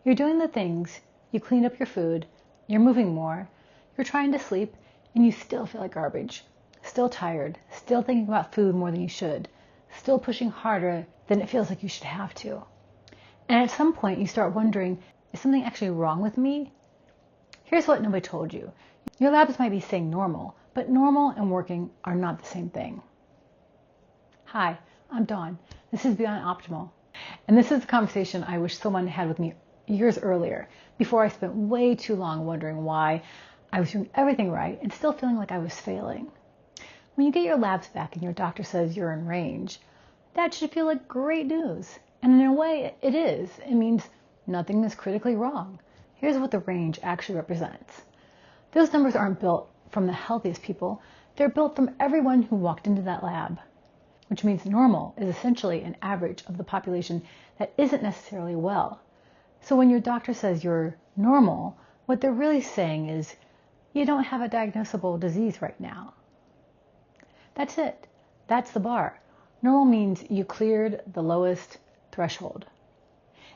You're doing the things, you clean up your food, you're moving more, you're trying to sleep, and you still feel like garbage. Still tired, still thinking about food more than you should, still pushing harder than it feels like you should have to. And at some point you start wondering, is something actually wrong with me? Here's what nobody told you. Your labs might be saying normal, but normal and working are not the same thing. Hi, I'm Dawn. This is Beyond Optimal. And this is the conversation I wish someone had with me years earlier, before I spent way too long wondering why I was doing everything right and still feeling like I was failing. When you get your labs back and your doctor says you're in range, that should feel like great news. And in a way, it is. It means nothing is critically wrong. Here's what the range actually represents. Those numbers aren't built from the healthiest people. They're built from everyone who walked into that lab, which means normal is essentially an average of the population that isn't necessarily well. So when your doctor says you're normal, what they're really saying is you don't have a diagnosable disease right now. That's it. That's the bar. Normal means you cleared the lowest threshold.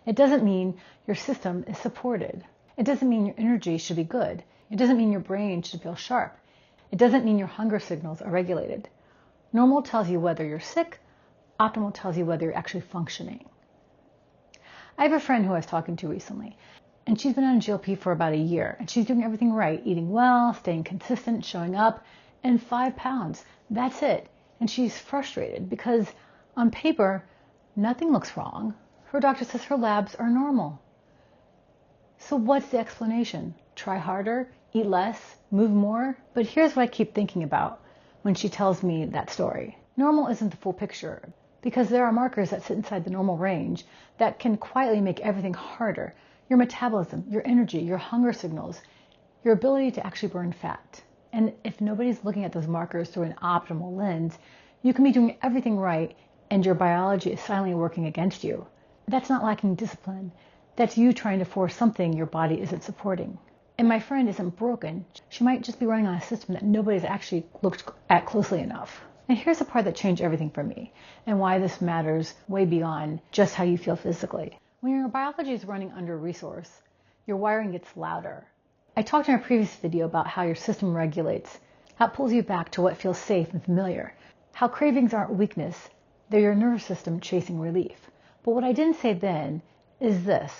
It doesn't mean your system is supported. It doesn't mean your energy should be good. It doesn't mean your brain should feel sharp. It doesn't mean your hunger signals are regulated. Normal tells you whether you're sick. Optimal tells you whether you're actually functioning. I have a friend who I was talking to recently, and she's been on GLP for about a year, and she's doing everything right, eating well, staying consistent, showing up, and 5 pounds. That's it. And she's frustrated because on paper, nothing looks wrong. Her doctor says her labs are normal. So what's the explanation? Try harder, eat less, move more? But here's what I keep thinking about when she tells me that story. Normal isn't the full picture, because there are markers that sit inside the normal range that can quietly make everything harder. Your metabolism, your energy, your hunger signals, your ability to actually burn fat. And if nobody's looking at those markers through an optimal lens, you can be doing everything right and your biology is silently working against you. That's not lacking discipline. That's you trying to force something your body isn't supporting. And my friend isn't broken. She might just be running on a system that nobody's actually looked at closely enough. And here's the part that changed everything for me and why this matters way beyond just how you feel physically. When your biology is running under-resourced, your wiring gets louder. I talked in a previous video about how your system regulates, how it pulls you back to what feels safe and familiar, how cravings aren't weakness, they're your nervous system chasing relief. But what I didn't say then is this: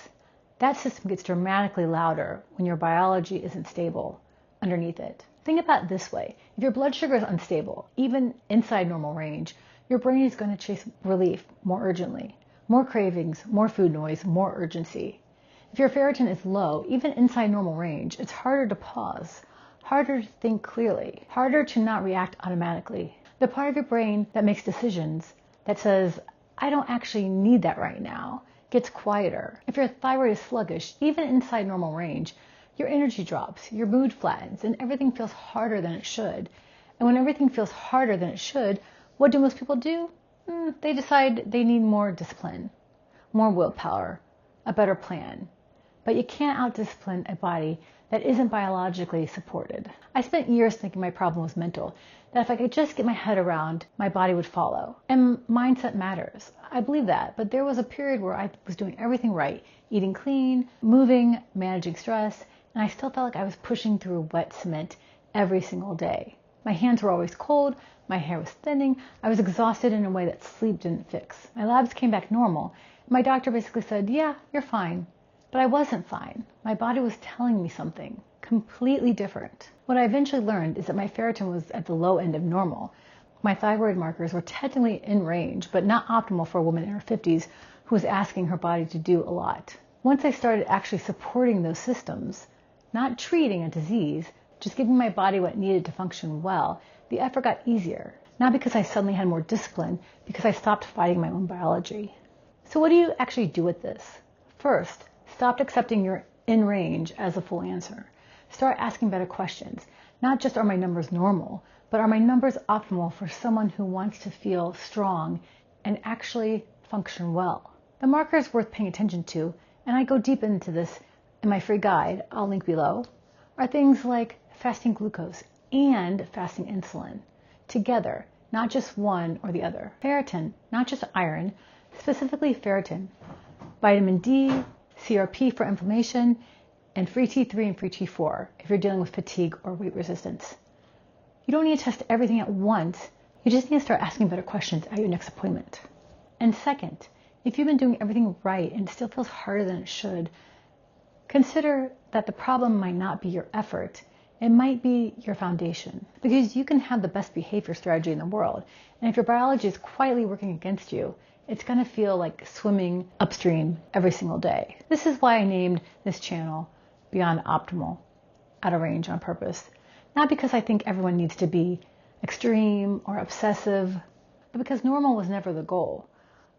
that system gets dramatically louder when your biology isn't stable underneath it. Think about it this way. If your blood sugar is unstable, even inside normal range, your brain is going to chase relief more urgently. More cravings, more food noise, more urgency. If your ferritin is low, even inside normal range, it's harder to pause, harder to think clearly, harder to not react automatically. The part of your brain that makes decisions, that says, I don't actually need that right now, gets quieter. If your thyroid is sluggish, even inside normal range, your energy drops, your mood flattens, and everything feels harder than it should. And when everything feels harder than it should, what do most people do? They decide they need more discipline, more willpower, a better plan. But you can't out-discipline a body that isn't biologically supported. I spent years thinking my problem was mental, that if I could just get my head around, my body would follow. And mindset matters. I believe that, but there was a period where I was doing everything right, eating clean, moving, managing stress, and I still felt like I was pushing through wet cement every single day. My hands were always cold, my hair was thinning, I was exhausted in a way that sleep didn't fix. My labs came back normal, and my doctor basically said, yeah, you're fine. But I wasn't fine. My body was telling me something completely different. What I eventually learned is that my ferritin was at the low end of normal. My thyroid markers were technically in range, but not optimal for a woman in her 50s who was asking her body to do a lot. Once I started actually supporting those systems, not treating a disease, just giving my body what it needed to function well, the effort got easier. Not because I suddenly had more discipline, because I stopped fighting my own biology. So what do you actually do with this? First, stop accepting you're in range as a full answer. Start asking better questions. Not just are my numbers normal, but are my numbers optimal for someone who wants to feel strong and actually function well? The markers worth paying attention to, and I go deep into this in my free guide, I'll link below, are things like fasting glucose and fasting insulin together, not just one or the other. Ferritin, not just iron, specifically ferritin, vitamin D, CRP for inflammation, and free T3 and free T4 if you're dealing with fatigue or weight resistance. You don't need to test everything at once. You just need to start asking better questions at your next appointment. And second, if you've been doing everything right and it still feels harder than it should, consider that the problem might not be your effort. It might be your foundation, because you can have the best behavior strategy in the world, and if your biology is quietly working against you, it's going to feel like swimming upstream every single day. This is why I named this channel Beyond Optimal, Out of Range on purpose. Not because I think everyone needs to be extreme or obsessive, but because normal was never the goal.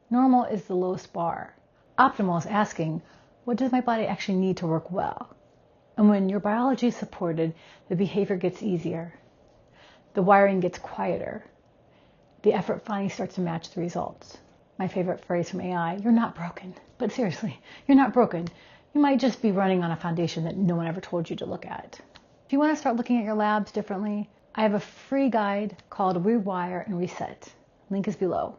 Normal is the lowest bar. Optimal is asking, what does my body actually need to work well? And when your biology is supported, the behavior gets easier. The wiring gets quieter. The effort finally starts to match the results. My favorite phrase from AI, you're not broken. But seriously, you're not broken. You might just be running on a foundation that no one ever told you to look at. If you want to start looking at your labs differently, I have a free guide called Rewire and Reset. Link is below.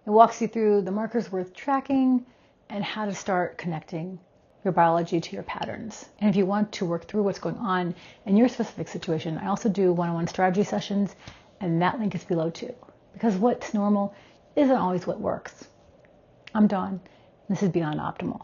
It walks you through the markers worth tracking and how to start connecting your biology to your patterns. And if you want to work through what's going on in your specific situation, I also do one-on-one strategy sessions, and that link is below too. Because what's normal isn't always what works. I'm Dawn, and this is Beyond Optimal.